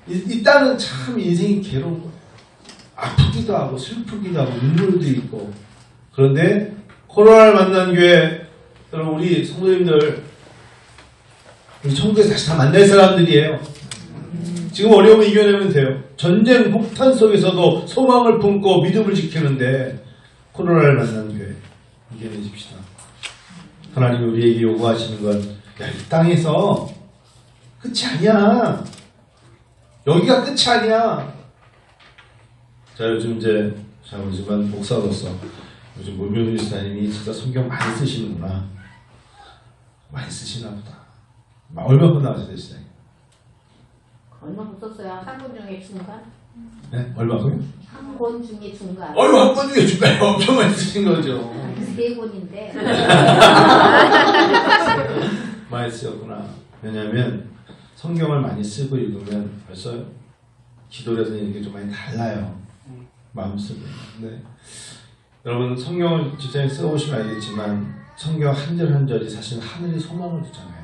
이 땅은 참 인생이 괴로운 거예요. 아프기도 하고 슬프기도 하고 눈물도 있고. 그런데 코로나를 만난 교회 여러분 우리 성도님들 우리 천국에서 다시 다 만날 사람들이에요. 지금 어려움을 이겨내면 돼요. 전쟁 폭탄 속에서도 소망을 품고 믿음을 지키는데 코로나를 만난 교회 이겨내십시다. 하나님이 우리에게 요구하시는 건 야, 이 땅에서 끝이 아니야. 여기가 끝이 아니야. 자, 요즘 이제 잘 모르지만 목사로서 요즘 문명일 목사님이 진짜 성경 많이 쓰시는구나. 많이 쓰시나 보다. 얼마큼 나오셨어요, 시장님? 얼마큼 썼어요? 한 권 중에 중간? 네? 얼마큼요? 한 권 중에 중간. 한 권 중에 중간에 엄청 많이 쓰신 거죠. 세 권인데. 많이 쓰였구나. 왜냐하면 성경을 많이 쓰고 읽으면 벌써 기도에서 이게 좀 많이 달라요. 마음쓰고. 근데 여러분 성경을 진짜 써보시면 알겠지만 성경 한 절 한 절이 사실 하늘의 소망을 주잖아요.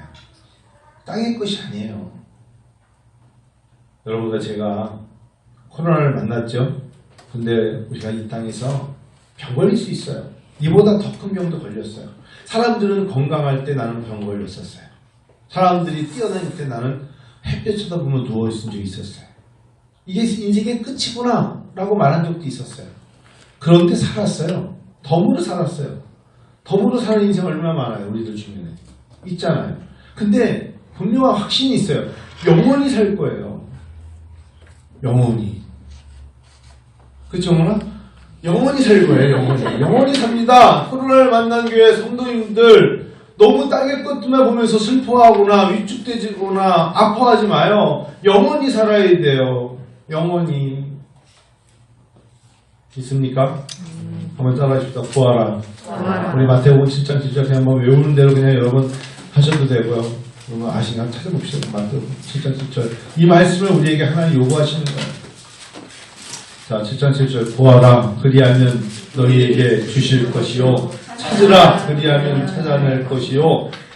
땅의 것이 아니에요. 여러분과 제가 코로나를 만났죠. 근데 우리가 이 땅에서 병 걸릴 수 있어요. 이보다 더 큰 병도 걸렸어요. 사람들은 건강할 때 나는 병 걸렸었어요. 사람들이 뛰어다닐 때 나는 햇볕 쳐다보면 누워있은 적이 있었어요. 이게 인생의 끝이구나 라고 말한 적도 있었어요. 그런데 살았어요. 덤으로 살았어요. 덤으로 사는 인생 얼마나 많아요. 우리들 주변에 있잖아요. 근데 분명한 확신이 있어요. 영원히 살 거예요. 영원히. 그렇죠? 영원히 살 거예요. 영원히 삽니다. 코로나를 만난 교회 성도님들 너무 땅의 것들만 보면서 슬퍼하거나 위축되거나 아파하지 마요. 영원히 살아야 돼요. 영원히. 있습니까? 한번 따라하십시다. 구하라. 우리 마태복음 7장 7절 그냥 뭐 외우는 대로 그냥 여러분 하셔도 되고요. 여러분 아시면 찾아봅시다. 마태복음 7장 7절. 이 말씀을 우리에게 하나님 요구하시는 거예요. 자, 7장 7절. 구하라. 그리하면 너희에게 주실 것이요. 찾으라. 그리하면 찾아낼 것이요.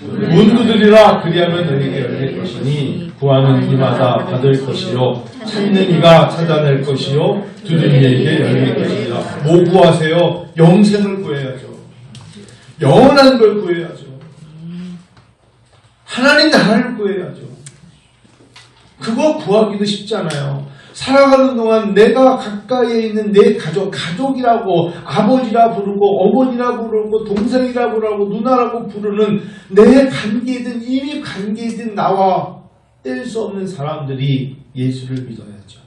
문 두드리라. 그리하면 너희에게 열릴 것이니 구하는 이마다 받을 것이요. 찾는 이가 찾아낼 것이요. 두드리는 이에게 열릴 것이니라. 뭐 구하세요? 영생을 구해야죠. 영원한 걸 구해야죠. 하나님 나라를 구해야죠. 그거 구하기도 쉽잖아요. 살아가는 동안 내가 가까이에 있는 내 가족이라고 아버지라 부르고 어머니라 부르고 동생이라 부르고 누나라고 부르는 내 관계든 이미 관계든 나와 뗄 수 없는 사람들이 예수를 믿어야죠.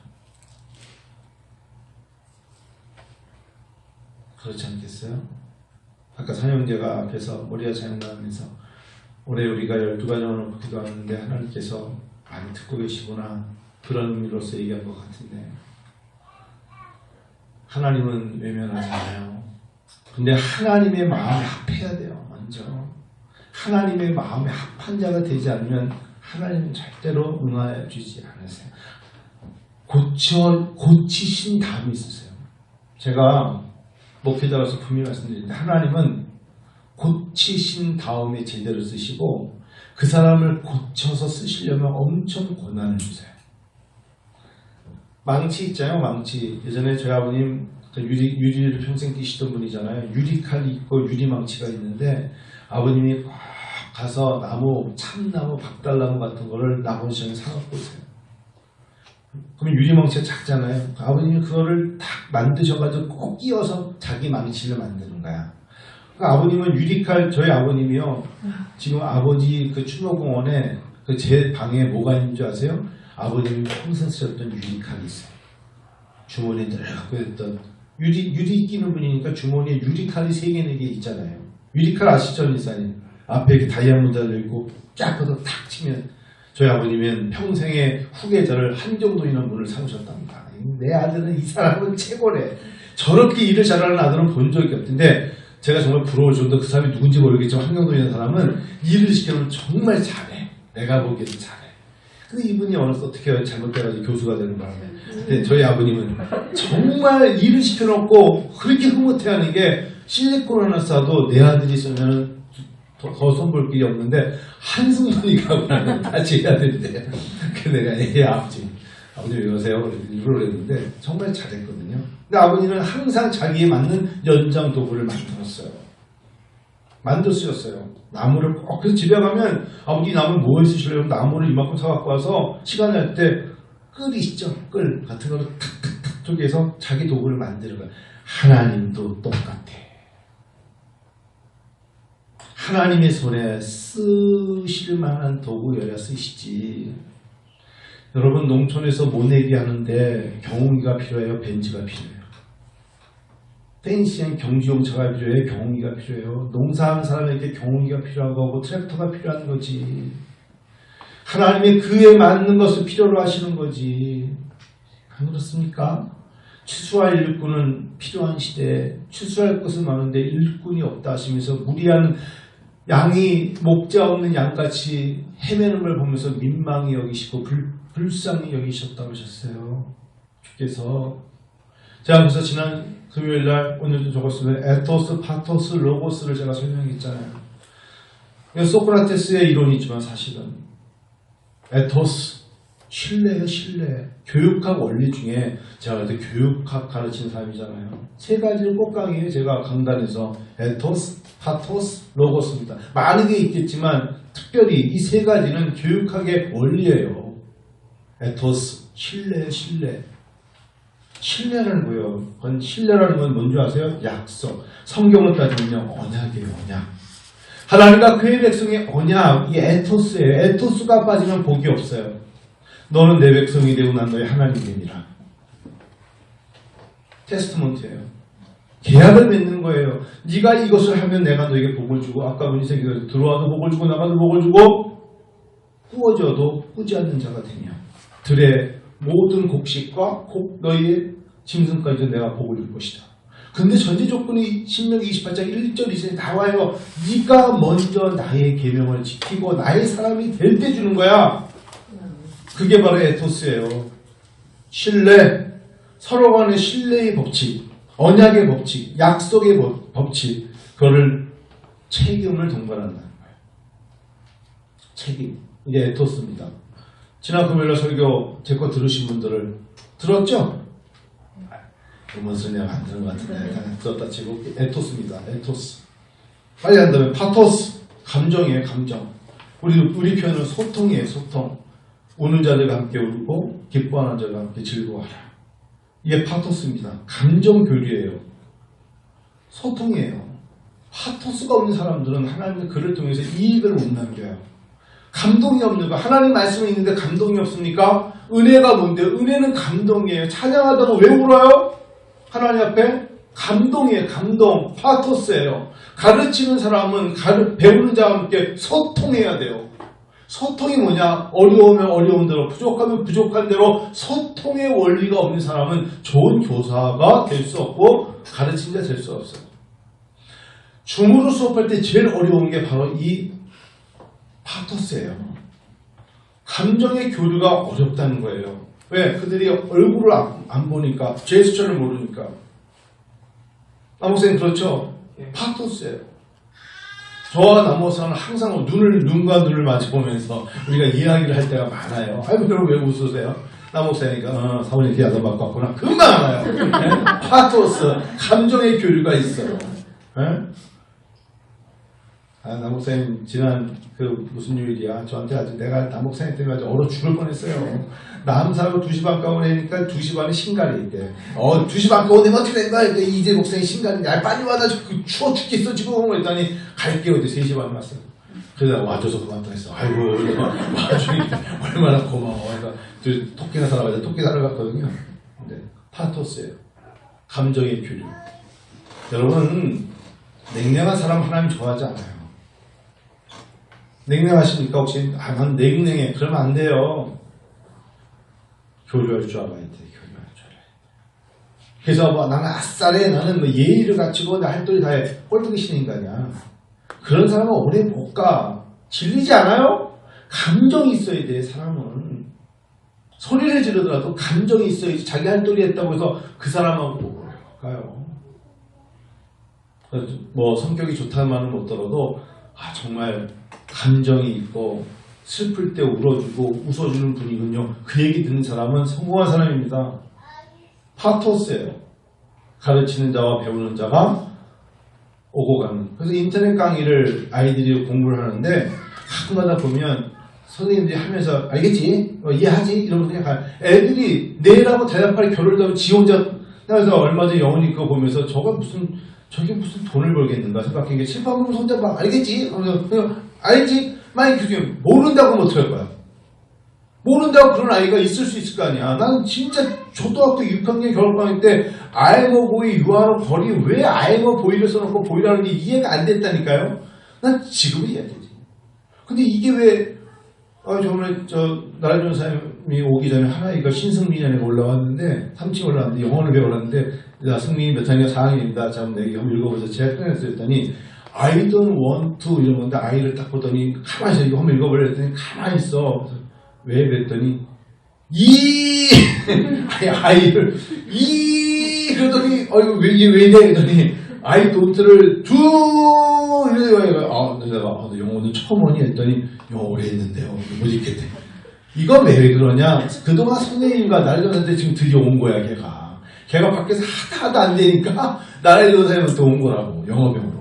그렇지 않겠어요? 아까 사형제가 앞에서 모리아 찬양단에서 올해 우리가 12가정을 놓고 기도하는데 하나님께서 많이 듣고 계시구나 그런 의미로서 얘기한 것 같은데 하나님은 외면하지 않아요. 근데 하나님의 마음에 합해야 돼요. 먼저 하나님의 마음에 합한 자가 되지 않으면 하나님은 절대로 응하여 주지 않으세요. 고치신 다음이 있으세요. 제가 목회자로서 분명히 말씀드리는데 하나님은 고치신 다음에 제대로 쓰시고 그 사람을 고쳐서 쓰시려면 엄청 고난을 주세요. 망치 있잖아요. 망치. 예전에 저희 아버님 유리를 평생 끼시던 분이잖아요. 유리칼이 있고 유리망치가 있는데 아버님이 꼭 가서 나무, 참나무, 박달나무 같은 거를 나무시장에 사갖고 오세요. 그러면 유리망치가 작잖아요. 아버님이 그거를 딱 만드셔가지고 꼭 끼워서 자기 망치를 만드는 거야. 그러니까 아버님은 유리칼, 저희 아버님이요. 지금 아버지 그 추모공원에 그 제 방에 뭐가 있는 줄 아세요? 아버님이 평생 쓰셨던 유리칼이 있어요. 주머니에 늘 갖고 있던 유리 끼는 분이니까 주머니에 유리칼이 3개, 4개 있잖아요. 유리칼 아시죠, 리사님? 앞에 이렇게 다이아몬드 달려있고 쫙 걷어 탁 치면 저희 아버님은 평생의 후계자를 한정도인한 분을 삼으셨답니다. 내 아들은 이 사람은 최고래. 저렇게 일을 잘하는 아들은 본 적이 없던데 제가 정말 부러울 정도 그 사람이 누군지 모르겠지만 한경도인한 사람은 일을 시키면 정말 잘해. 내가 보기에도 잘해. 근데 이분이 어떻게 잘못돼가지고 교수가 되는 바람에 근데 저희 아버님은 정말 일을 시켜놓고 그렇게 흐뭇해하는 게 실리콘 하나 싸도 내 아들이 있으면 더 손볼 길이 없는데 한승돈이 가고 나면 다시 해야 되는데 그 내가 아버지 아버님 왜 그러세요? 일부러 그랬는데 정말 잘했거든요. 근데 아버님은 항상 자기에 맞는 연장 도구를 만들었어요. 만들 쓰였어요. 나무를 꼭. 그래서 집에 가면 아버지 나무 뭐 쓰실래요? 나무를 이만큼 사갖고 와서 시간 날 때 끌이시죠? 끌 같은 거를 탁탁탁 쪼개서 자기 도구를 만드는 거예요. 하나님도 똑같아. 하나님의 손에 쓰실 만한 도구여야 쓰시지. 여러분 농촌에서 모내기 하는데 경운기가 필요해요? 벤치가 필요해요? 펜시한 경주용차가 필요해요? 경운기가 필요해요? 농사하는 사람에게 경운기가 필요한 거고 트랙터가 필요한 거지. 하나님의 그에 맞는 것을 필요로 하시는 거지. 안 그렇습니까? 추수할 일꾼은 필요한 시대에 추수할 것은 많은데 일꾼이 없다 하시면서 무리한 양이 목자 없는 양같이 헤매는 걸 보면서 민망히 여기시고 불쌍히 여기셨다고 하셨어요. 주께서 제가 그래서 지난 금요일날 오늘도 적었으면 에토스, 파토스, 로고스를 제가 설명했잖아요. 소크라테스의 이론이지만 사실은 에토스, 신뢰예요, 신뢰. 교육학 원리 중에 제가 그때 교육학 가르치는 사람이잖아요. 세 가지를 꼭 강의해요. 제가 강단에서 에토스, 파토스, 로고스입니다. 많은 게 있겠지만 특별히 이 세 가지는 교육학의 원리예요. 에토스, 신뢰, 신뢰. 신뢰라는 거예요. 그건 신뢰라는 건 뭔지 아세요? 약속. 성경을 따지면 언약이에요, 언약. 하나님과 그의 백성의 언약, 이 에토스예요. 에토스가 빠지면 복이 없어요. 너는 내 백성이 되고 난 너의 하나님이 되니라. 테스트먼트예요. 계약을 맺는 거예요. 네가 이것을 하면 내가 너에게 복을 주고 아까 문이 생겨서 들어와도 복을 주고 나가도 복을 주고 꾸어져도 꾸지 않는 자가 되며 들의 모든 곡식과 너희의 짐승까지도 내가 복을 줄 것이다. 근데 전제 조건이 신명기 28장 1절 2절에 나와요. 네가 먼저 나의 계명을 지키고 나의 사람이 될 때 주는 거야. 그게 바로 에토스예요. 신뢰, 서로 간의 신뢰의 법칙, 언약의 법칙, 약속의 법칙, 그거를 책임을 동반한다는 거예요. 책임. 이게 에토스입니다. 지난 금요일 설교 제 거 들으신 분들을 들었죠? 음원을 내가 만드는 것 같은데 들었다 치고 에토스입니다. 에토스. 빨리 한다면 파토스. 감정이에요. 감정. 우리 표현은 소통이에요. 소통. 우는 자들과 함께 울고 기뻐하는 자들과 함께 즐거워하라. 이게 파토스입니다. 감정 교류예요. 소통이에요. 파토스가 없는 사람들은 하나님의 글을 통해서 이익을 못 남겨요. 감동이 없는 거. 하나님 말씀이 있는데 감동이 없습니까? 은혜가 뭔데? 은혜는 감동이에요. 찬양하다가 왜 울어요? 하나님 앞에 감동이에요. 감동. 파토스예요. 가르치는 사람은 배우는 자와 함께 소통해야 돼요. 소통이 뭐냐? 어려우면 어려운 대로, 부족하면 부족한 대로 소통의 원리가 없는 사람은 좋은 교사가 될 수 없고 가르치는 자 될 수 없어요. 줌으로 수업할 때 제일 어려운 게 바로 이 파토스예요. 감정의 교류가 어렵다는 거예요. 왜? 그들이 얼굴을 안 보니까, 제스처를 모르니까. 남목사님 그렇죠? 파토스예요. 저와 남목사는 항상 눈과 눈을 마주보면서 우리가 이야기를 할 때가 많아요. 아이고, 여러분 왜 웃으세요? 남목사니까 사모님 기아서 받고 왔구나. 금방 알아요. 네? 파토스, 감정의 교류가 있어요. 네? 남목사님 지난 무슨 요일이야? 저한테 아주 내가 남목사님 때문에 아주 얼어 죽을 뻔했어요. 남사하고 2시 반 가고 내니까 2시 반에 신갈이 있대. 2시 반 가고 내면 어떻게 된 거야? 이제 목사님 신갈인데 빨리 와나 추워 죽겠어 지금 그랬더니 갈게요. 3시 반에 왔어요. 그래서 와줘서 고맙다 했어. 아이고 와주니 얼마나 고마워. 그러니까 토끼나 사러 가자. 토끼 사러 갔거든요. 근데 파토스예요. 감정의 교류. 여러분 냉랭한 사람 하나님 좋아하지 않아요. 냉랭하십니까? 혹시 난 냉랭해. 그러면 안 돼요. 교류할 줄 알아야 돼. 교류할 줄 알아야 돼. 그래서 나는 아싸래. 나는 예의를 갖추고 나 할 도리 다 해. 꼴보기 싫은 인간이야. 그런 사람은 오래 못 가. 질리지 않아요? 감정이 있어야 돼. 사람은. 소리를 지르더라도 감정이 있어야지. 자기 할 도리 했다고 해서 그 사람하고 오래 못 가요. 성격이 좋다는 말은 못 들어도 정말 감정이 있고 슬플 때 울어주고 웃어주는 분이군요. 그 얘기 듣는 사람은 성공한 사람입니다. 파토스예요. 가르치는 자와 배우는 자가 오고 가는. 그래서 인터넷 강의를 아이들이 공부를 하는데 가끔가다 보면 선생님들이 하면서 알겠지? 이해하지? 이러면서 그냥 가요. 애들이 내라고 대답할 겨를도 없이 지 혼자. 그래서 얼마 전에 영훈이 그거 보면서 저게 무슨 돈을 벌겠는가 생각한 게 칠판보면서 혼자 막 알겠지? 그러면서 그냥 알지? 만약 그게 모른다고 못 할 거야. 모른다고 그런 아이가 있을 수 있을 거 아니야. 나는 진짜 초등학교 6학년 겨울방학 때 아이모 보이 유아로 거리 왜 아이모 보이를 써놓고 보이라는 게 이해가 안 됐다니까요. 난 지금은 이해가 되지. 근데 이게 왜 저번에 나라 전사님이 오기 전에 하나이가 신승민이가 올라왔는데 3층 올라왔는데 영어를 배우라는데 나 승민이 몇 학년 4학년입니다. 참 내가 한번 읽어보자. 제가 편했어 했더니 I don't want to 이런 건데 아이를 딱 보더니 가만히 있어. 이거 한번 읽어보려 했더니 가만히 있어. 그래서 왜 그랬더니 아이를 그러더니 이거 왜 이래 했더니 I don't를 do 이래요. 내가 영어는 처음 오니 했더니 영어 오래 했는데요. 못 읽겠대. 이건 왜 그러냐? 그동안 선생님과 나를 전한테 지금 드디어 온 거야 걔가 밖에서 하다 안 되니까 나를 전사님한테 온 거라고 영어 배우러.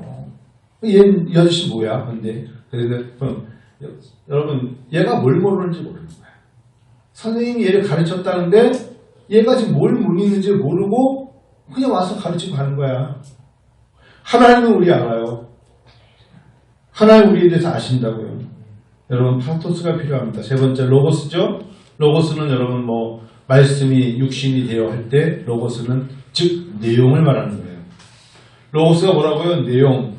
이 아저씨 뭐야? 근데 그래서 여러분 얘가 뭘 모르는지 모르는 거야. 선생님이 얘를 가르쳤다는데 얘가 지금 뭘 모르는지 모르고 그냥 와서 가르치고 가는 거야. 하나님은 우리 알아요. 하나님 우리에 대해서 아신다고요. 여러분 파토스가 필요합니다. 세 번째 로고스죠. 로고스는 여러분 말씀이 육신이 되어 할 때 로고스는 즉 내용을 말하는 거예요. 로고스가 뭐라고요? 내용.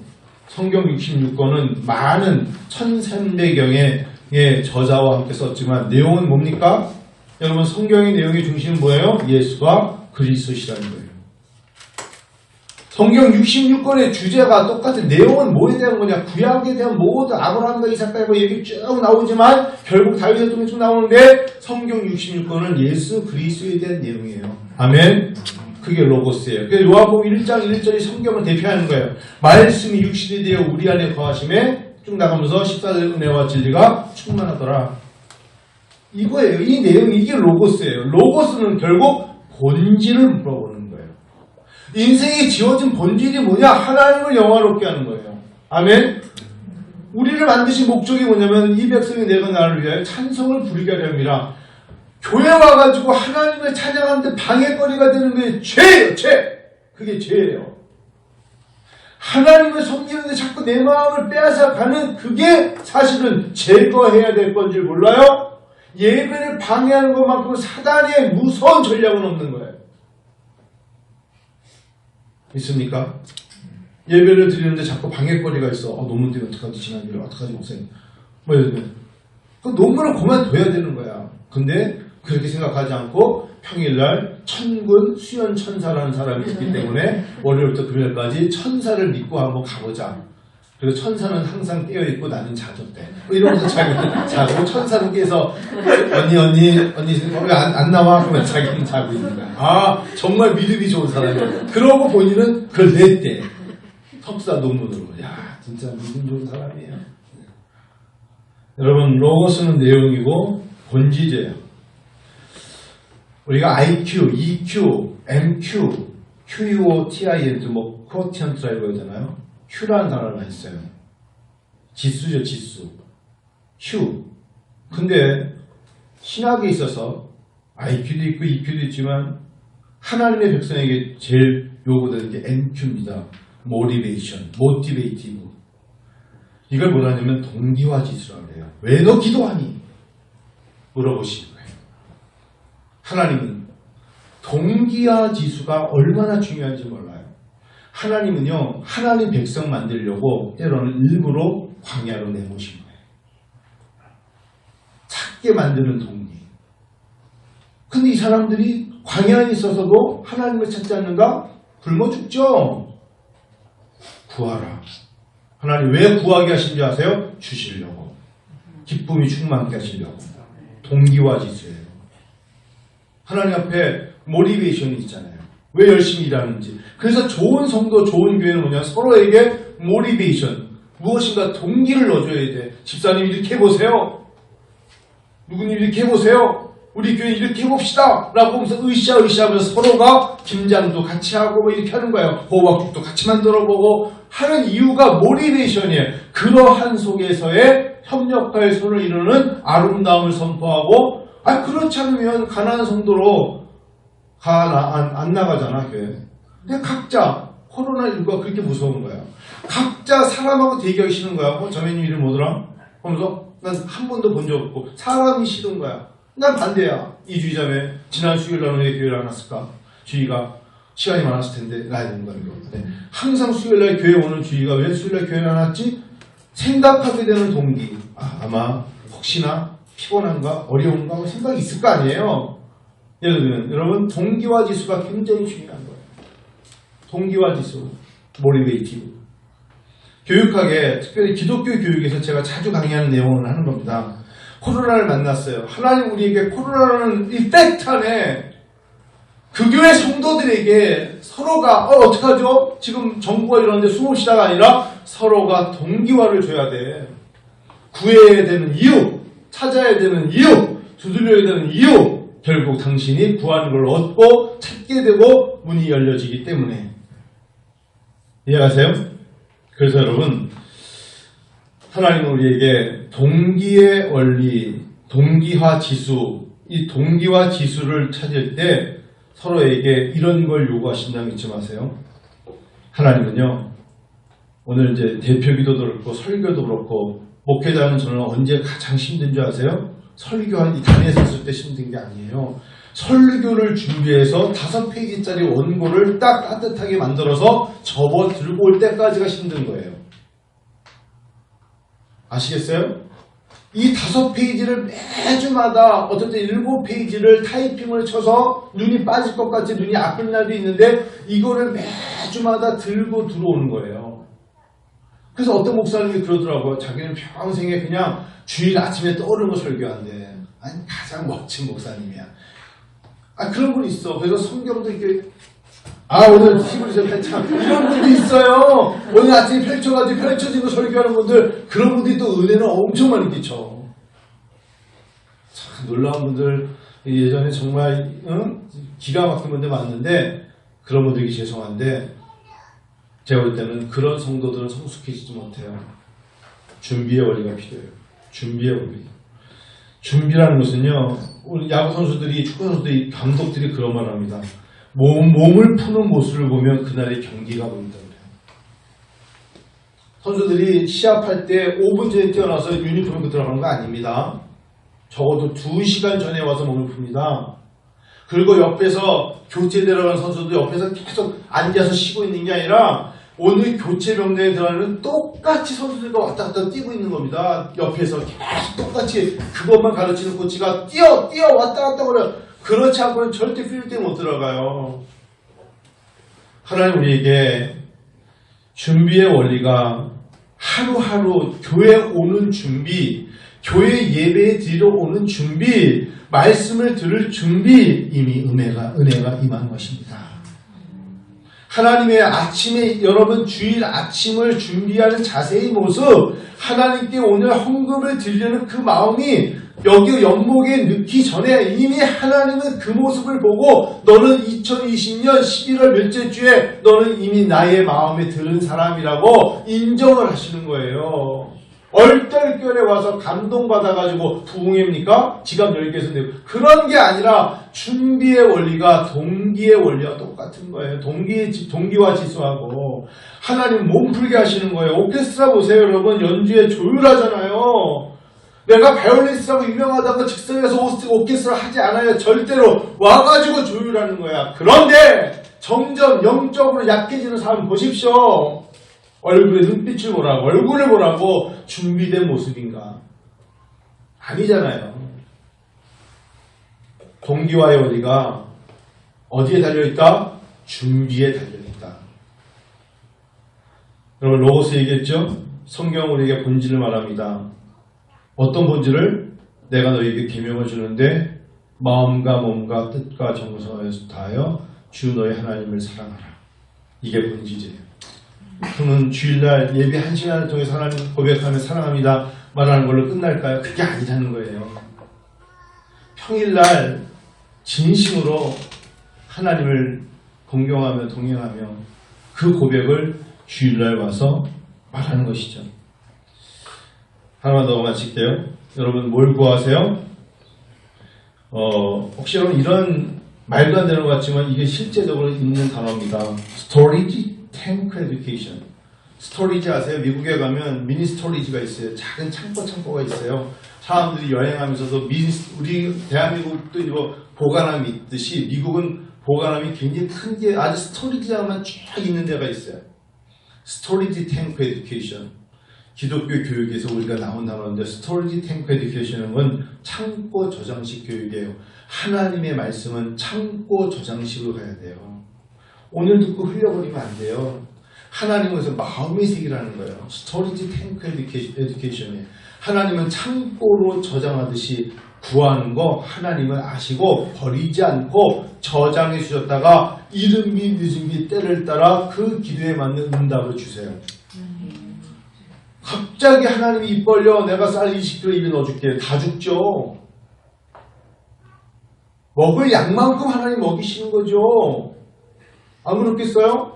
성경 66권은 많은 1300경의 저자와 함께 썼지만 내용은 뭡니까? 여러분 성경의 내용의 중심은 뭐예요? 예수가 그리스도시라는 거예요. 성경 66권의 주제가 똑같은 내용은 뭐에 대한 거냐? 구약에 대한 모든 아브라함과 이삭과 얘기 쭉 나오지만 결국 다윗의 통해 쭉 나오는데 성경 66권은 예수 그리스도에 대한 내용이에요. 아멘. 그게 로고스예요. 그래서 요한복음 1장 1절이 성경을 대표하는 거예요. 말씀이 육신이 되어 우리 안에 거하심에 쭉 나가면서 14절 은혜와 진리가 충만하더라. 이거예요. 이 내용이 이게 로고스예요. 로고스는 결국 본질을 물어보는 거예요. 인생이 지어진 본질이 뭐냐? 하나님을 영화롭게 하는 거예요. 아멘. 우리를 만드신 목적이 뭐냐면 이 백성이 내가 나를 위하여 찬송을 부르게 하려 함이라. 교회 와가지고 하나님을 찬양하는데 방해거리가 되는 게 죄예요. 죄. 그게 죄예요. 하나님을 섬기는데 자꾸 내 마음을 빼앗아가는 그게 사실은 제거해야 될 건지 몰라요? 예배를 방해하는 것만큼 사단의 무서운 전략은 없는 거예요. 있습니까? 예배를 드리는데 자꾸 방해거리가 있어. 논문 때문에 어떡하지? 지난 일을 어떡하지? 목사님. 그 논문을 그만둬야 되는 거야. 근데 그렇게 생각하지 않고 평일날 천군 수연 천사라는 사람이 있기 때문에 월요일부터 금요일까지 천사를 믿고 한번 가보자. 그리고 천사는 항상 깨어있고 나는 자줬대. 이러면서 자기는 자고 천사는 깨서 언니 왜 안 나와? 그러면 자기는 자고 있는 거야. 정말 믿음이 좋은 사람이야. 그러고 본인은 그걸 냈대. 석사 논문으로. 야 진짜 믿음 좋은 사람이에요. 여러분 로고스는 내용이고 본질이에요. 우리가 IQ, EQ, MQ, QUOTINT, quotient라고 하잖아요. Q라는 단어를 했어요. 지수죠, 지수. Q. 근데 신학에 있어서 IQ도 있고 EQ도 있지만 하나님의 백성에게 제일 요구되는 게 MQ입니다. motivation, motivative. 이걸 뭐라냐면 동기화 지수라고 해요. 왜 너 기도하니? 물어보시는 거예요. 하나님은 동기화 지수가 얼마나 중요한지 몰라요. 하나님은요, 하나님 백성 만들려고 때로는 일부러 광야로 내모신 거예요. 찾게 만드는 동기. 근데 이 사람들이 광야에 있어서도 하나님을 찾지 않는가? 굶어 죽죠? 구하라. 하나님 왜 구하게 하신지 아세요? 주시려고. 기쁨이 충만하게 하시려고. 동기화 지수예요. 하나님 앞에 모티베이션이 있잖아요. 왜 열심히 일하는지. 그래서 좋은 성도, 좋은 교회는 뭐냐? 서로에게 모티베이션, 무엇인가 동기를 넣어줘야 돼. 집사님 이렇게 해보세요. 누구님 이렇게 해보세요. 우리 교회 이렇게 해봅시다. 라고 하면서 으쌰으쌰하면서 서로가 김장도 같이 하고 뭐 이렇게 하는 거예요. 호박죽도 같이 만들어보고 하는 이유가 모티베이션이에요. 그러한 속에서의 협력과의 손을 이루는 아름다움을 선포하고, 그렇지 않으면 가난한 성도로 안 나가잖아, 교회. 근데 각자, 코로나19가 그렇게 무서운 거야. 각자 사람하고 대기하기 싫은 거야. 자매님 이름 뭐더라? 하면서 난 한 번도 본 적 없고, 사람이 싫은 거야. 난 반대야. 이주의자매, 지난 수요일 날 왜 교회를 안 왔을까? 주의가 시간이 많았을 텐데, 라야 되는 거야, 이거. 항상 수요일 날 교회 오는 주의가 왜 수요일 날 교회를 안 왔지? 생각하게 되는 동기. 아마 혹시나 피곤한가, 어려운가, 뭐 생각이 있을 거 아니에요? 예를 들면, 여러분, 동기화 지수가 굉장히 중요한 거예요. 동기화 지수, 모티베이티브. 교육학에, 특별히 기독교 교육에서 제가 자주 강의하는 내용을 하는 겁니다. 코로나를 만났어요. 하나님 우리에게 코로나라는 이 팩트 안에 그 교회 성도들에게 서로가 어떡하죠? 지금 정부가 이러는데 숨을 쉬다가 아니라 서로가 동기화를 줘야 돼. 구해야 되는 이유, 찾아야 되는 이유, 두드려야 되는 이유, 결국 당신이 구하는 걸 얻고 찾게 되고 문이 열려지기 때문에. 이해가세요? 그래서 여러분, 하나님은 우리에게 동기의 원리, 동기화 지수, 이 동기화 지수를 찾을 때 서로에게 이런 걸 요구하신다는 거 잊지 마세요. 하나님은요, 오늘 이제 대표 기도도 그렇고 설교도 그렇고 목회자는 저는 언제 가장 힘든 줄 아세요? 설교한 이 단에 섰을 때 힘든 게 아니에요. 설교를 준비해서 5페이지짜리 원고를 딱 따뜻하게 만들어서 접어 들고 올 때까지가 힘든 거예요. 아시겠어요? 이 5페이지를 매주마다 어떨 때 7페이지를 타이핑을 쳐서 눈이 빠질 것 같이 눈이 아픈 날도 있는데 이거를 매주마다 들고 들어오는 거예요. 그래서 어떤 목사님이 그러더라고요. 자기는 평생에 그냥 주일 아침에 떠오르는 거 설교한대. 아니 가장 멋진 목사님이야. 그런 분 있어. 그래서 성경도 이렇게 오늘 히브리서 펼쳐 이런 분도 있어요. 오늘 아침에 펼쳐가지고 펼쳐진 거 설교하는 분들, 그런 분들이 또 은혜는 엄청 많이 끼쳐. 참 놀라운 분들, 예전에 정말 기가 막힌 분들 많은데 그런 분들이 죄송한데 제가 볼 때는 그런 성도들은 성숙해지지 못해요. 준비의 원리가 필요해요. 준비의 원리. 준비라는 것은요, 우리 야구 선수들이, 축구 선수들이, 감독들이 그런 말 합니다. 몸을 푸는 모습을 보면 그날의 경기가 보인다 그래요. 선수들이 시합할 때 5분 전에 뛰어나서 유니폼 입고 들어가는 거 아닙니다. 적어도 2시간 전에 와서 몸을 풉니다. 그리고 옆에서 교체 들어가는 선수도 옆에서 계속 앉아서 쉬고 있는 게 아니라 오늘 교체 병대에 들어가는 똑같이 선수들과 왔다 갔다 뛰고 있는 겁니다. 옆에서 계속 똑같이 그것만 가르치는 코치가 뛰어 왔다 갔다 그래요. 그렇지 않고는 절대 필드에 못 들어가요. 하나님 우리에게 준비의 원리가 하루하루 교회 오는 준비, 교회 예배에 드리러 오는 준비, 말씀을 들을 준비, 이미 은혜가 임한 것입니다. 하나님의 아침에, 여러분 주일 아침을 준비하는 자세의 모습, 하나님께 오늘 헌금을 드리려는 그 마음이 여기 연목에 넣기 전에 이미 하나님은 그 모습을 보고 너는 2020년 11월 몇째 주에 너는 이미 나의 마음에 드는 사람이라고 인정을 하시는 거예요. 얼떨결에 와서 감동받아가지고 부흥입니까? 지갑 10개에서 내고 그런 게 아니라 준비의 원리가 동기의 원리와 똑같은 거예요. 동기와 지수하고 하나님 몸풀게 하시는 거예요. 오케스트라 보세요 여러분. 연주에 조율하잖아요. 내가 바이올리니스트라고 유명하다고 즉석에서 오케스트라 하지 않아요. 절대로 와가지고 조율하는 거야. 그런데 점점 영적으로 약해지는 사람 보십시오. 얼굴에 눈빛을 보라고, 얼굴을 보라고 준비된 모습인가? 아니잖아요. 동기와의 원리가 어디에 달려있다? 준비에 달려있다. 여러분 로고스 얘기했죠? 성경은 우리에게 본질을 말합니다. 어떤 본질을? 내가 너에게 계명을 주는데 마음과 몸과 뜻과 정성을 다하여 주 너의 하나님을 사랑하라. 이게 본질이에요. 그러면 주일날 예배 1시간을 통해서 하나님 고백하며 사랑합니다 말하는 걸로 끝날까요? 그게 아니라는 거예요. 평일날 진심으로 하나님을 공경하며 동행하며 그 고백을 주일날 와서 말하는 것이죠. 하나만 더 마칠게요. 여러분 뭘 구하세요? 혹시 여러분 이런 말도 안 되는 것 같지만 이게 실제적으로 있는 단어입니다. Storage Tank Education. 스토리지 아세요? 미국에 가면 미니 스토리지가 있어요. 작은 창고가 있어요. 사람들이 여행하면서도 우리 대한민국도 이거 보관함이 있듯이 미국은 보관함이 굉장히 큰 게 아주 스토리지만 쫙 있는 데가 있어요. 스토리지 탱크 에듀케이션. 기독교 교육에서 우리가 나온 단어인데 스토리지 탱크 에듀케이션은 창고 저장식 교육이에요. 하나님의 말씀은 창고 저장식으로 가야 돼요. 오늘 듣고 흘려버리면 안 돼요. 하나님에서 마음의 색이라는 거예요. 스토리지 탱크 에듀케이션이에요. 하나님은 창고로 저장하듯이 구하는 거 하나님은 아시고 버리지 않고 저장해 주셨다가 이른비 늦은비 때를 따라 그 기도에 맞는 응답을 주세요. 갑자기 하나님이 입 벌려 내가 쌀 20kg 입에 넣어줄게. 다 죽죠. 먹을 양만큼 하나님 먹이시는 거죠. 안 그렇겠어요?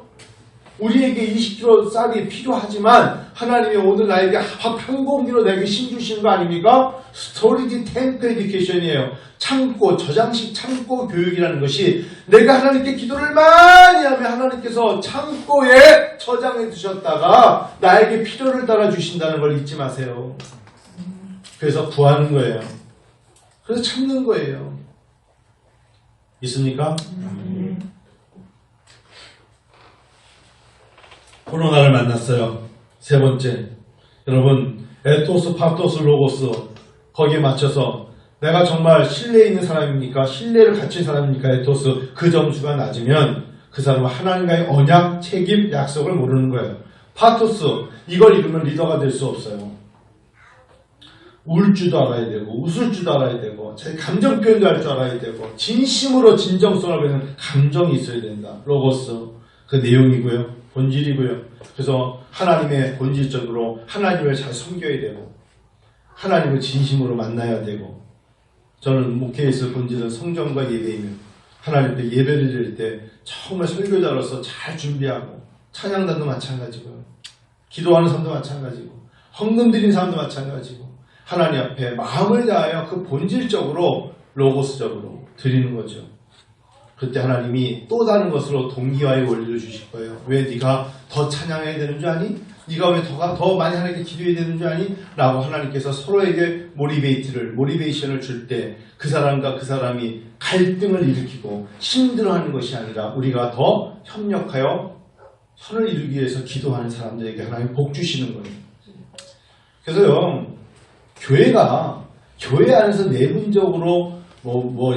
우리에게 20kg 쌀이 필요하지만 하나님이 오늘 나에게 밥 한 공기로 내게 심 주시는 거 아닙니까? 스토리지 탱크 에듀케이션이에요. 창고, 저장식 창고 교육이라는 것이 내가 하나님께 기도를 많이 하면 하나님께서 창고에 저장해 두셨다가 나에게 필요를 따라 주신다는 걸 잊지 마세요. 그래서 구하는 거예요. 그래서 찾는 거예요. 있습니까? 코로나를 만났어요. 세 번째. 여러분, 에토스, 파토스, 로고스 거기에 맞춰서 내가 정말 신뢰 있는 사람입니까? 신뢰를 갖춘 사람입니까? 에토스. 그 점수가 낮으면 그 사람은 하나님과의 언약, 책임, 약속을 모르는 거예요. 파토스. 이걸 잃으면 리더가 될 수 없어요. 울 줄도 알아야 되고 웃을 줄도 알아야 되고 자기 감정 표현도 할 줄 알아야 되고 진심으로 진정성을 배는 감정이 있어야 된다. 로고스. 그 내용이고요. 본질이고요. 그래서 하나님의 본질적으로 하나님을 잘 섬겨야 되고 하나님을 진심으로 만나야 되고 저는 목회에서 본질은 성경과 예배이며 하나님께 예배를 드릴 때 정말 설교자로서 잘 준비하고 찬양단도 마찬가지고요. 기도하는 사람도 마찬가지고 헌금 드리는 사람도 마찬가지고 하나님 앞에 마음을 다하여 그 본질적으로 로고스적으로 드리는 거죠. 그때 하나님이 또 다른 것으로 동기와의 원리를 주실 거예요. 왜 네가 더 찬양해야 되는 줄 아니? 네가 왜 더 많이 하나님께 기도해야 되는 줄 아니? 라고 하나님께서 서로에게 모티베이션을 줄 때 그 사람과 그 사람이 갈등을 일으키고 힘들어하는 것이 아니라 우리가 더 협력하여 선을 이루기 위해서 기도하는 사람들에게 하나님 복 주시는 거예요. 그래서요, 교회가 교회 안에서 내분적으로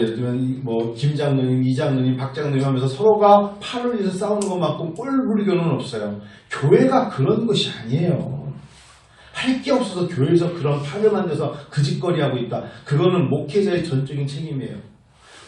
예를 들면 김 장로님, 이 장로님, 박 장로님 하면서 서로가 팔을 위해서 싸우는 것만큼 꼴부리교는 없어요. 교회가 그런 것이 아니에요. 할 게 없어서 교회에서 그런 팔을 만들어서 그 짓거리 하고 있다. 그거는 목회자의 전적인 책임이에요.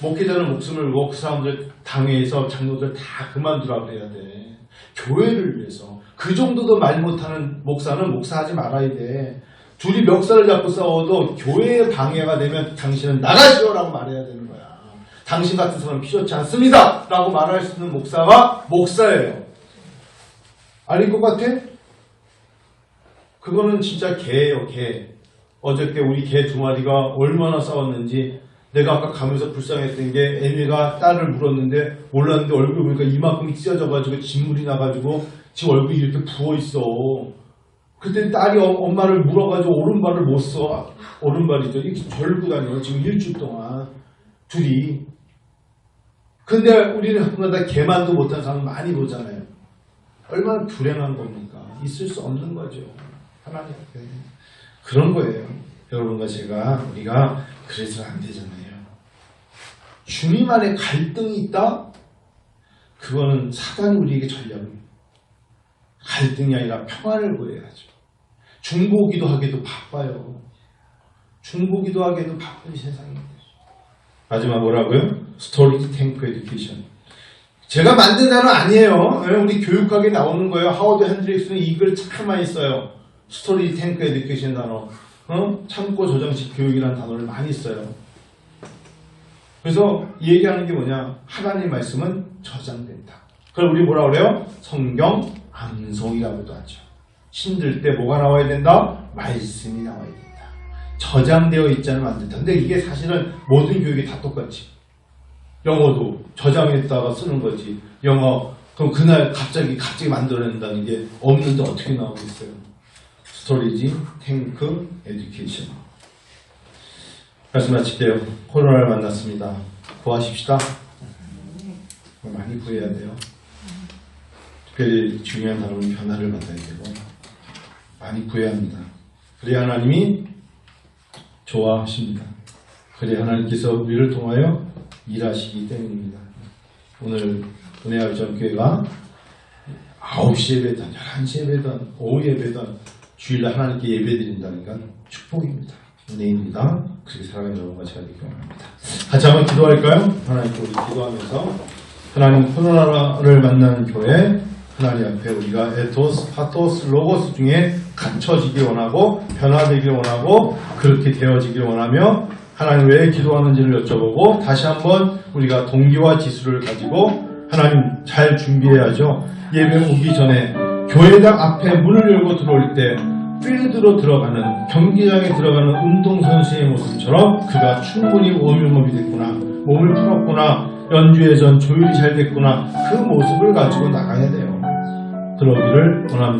목회자는 목숨을 걸고 그 사람들 당회에서 장로들 다 그만두라고 해야 돼. 교회를 위해서. 그 정도도 말 못하는 목사는 목사하지 말아야 돼. 둘이 멱살을 잡고 싸워도 교회에 방해가 되면 당신은 나가시오라고 말해야 되는 거야. 당신 같은 사람은 필요치 않습니다 라고 말할 수 있는 목사가 목사예요. 아닐 것 같아? 그거는 진짜 개예요. 개. 어저께 우리 개 두 마리가 얼마나 싸웠는지 내가 아까 가면서 불쌍했던 게 애미가 딸을 물었는데 몰랐는데 얼굴 보니까 이만큼이 찢어져가지고 진물이 나가지고 지금 얼굴이 이렇게 부어있어. 그때 딸이 엄마를 물어가지고 오른발을 못 써. 오른발이죠. 이렇게 절고 다녀요. 지금 일주일 동안. 둘이. 근데 우리는 한마다 개만도 못한 사람 많이 보잖아요. 얼마나 불행한 겁니까? 있을 수 없는 거죠. 하나님 앞에. 그런 거예요. 여러분과 우리가 그래서는 안 되잖아요. 주님 안에 갈등이 있다? 그거는 사단이 우리에게 전략입니다. 갈등이 아니라 평안을 구해야죠. 중보기도 하기도 바빠요. 중보기도 하기도 바쁜 세상입니다. 마지막 뭐라고요? 스토리지 탱크 에듀케이션. 제가 만든 단어 아니에요. 우리 교육학에 나오는 거예요. 하워드 핸드릭스는 이 글 참 많이 써요. 스토리지 탱크 에듀케이션 단어. 창고 저장식 교육이라는 단어를 많이 써요. 그래서 얘기하는 게 뭐냐? 하나님의 말씀은 저장된다. 그걸 우리 뭐라 그래요? 성경 암송이라고도 하죠. 힘들 때 뭐가 나와야 된다? 말씀이 나와야 된다. 저장되어 있지 않으면 안 된다. 근데 이게 사실은 모든 교육이 다 똑같지. 영어도 저장했다가 쓰는 거지. 영어 그럼 그날 갑자기 만들어낸다는 게 없는데 어떻게 나오겠어요? 스토리지, 탱크, 에듀케이션. 말씀 마칠게요. 코로나를 만났습니다. 구하십시다. 많이 구해야 돼요. 특별히 중요한 단어는 변화를 받아야 되고 많이 구해야 합니다. 그래야 하나님이 좋아하십니다. 그래야 하나님께서 우리를 통하여 일하시기 때문입니다. 오늘 은혜와 전교회가 9시 예배든 11시 예배든 오후 예배든 주일날 하나님께 예배드린다는 건 축복입니다. 은혜입니다. 그렇게 살아가는 여러분과 제가 되기 원합니다. 같이 한번 기도할까요? 하나님께 우리 기도하면서 하나님 코로나를 만나는 교회 하나님 앞에 우리가 에토스, 파토스, 로고스 중에 갖춰지길 원하고 변화되길 원하고 그렇게 되어지길 원하며 하나님 왜 기도하는지를 여쭤보고 다시 한번 우리가 동기와 지수를 가지고 하나님 잘 준비해야죠. 예배 오기 전에 교회당 앞에 문을 열고 들어올 때 필드로 들어가는 경기장에 들어가는 운동선수의 모습처럼 그가 충분히 워밍업이 됐구나, 몸을 풀었구나, 연주회 전 조율이 잘 됐구나, 그 모습을 가지고 나가야 돼요. 그러기를 원합니다.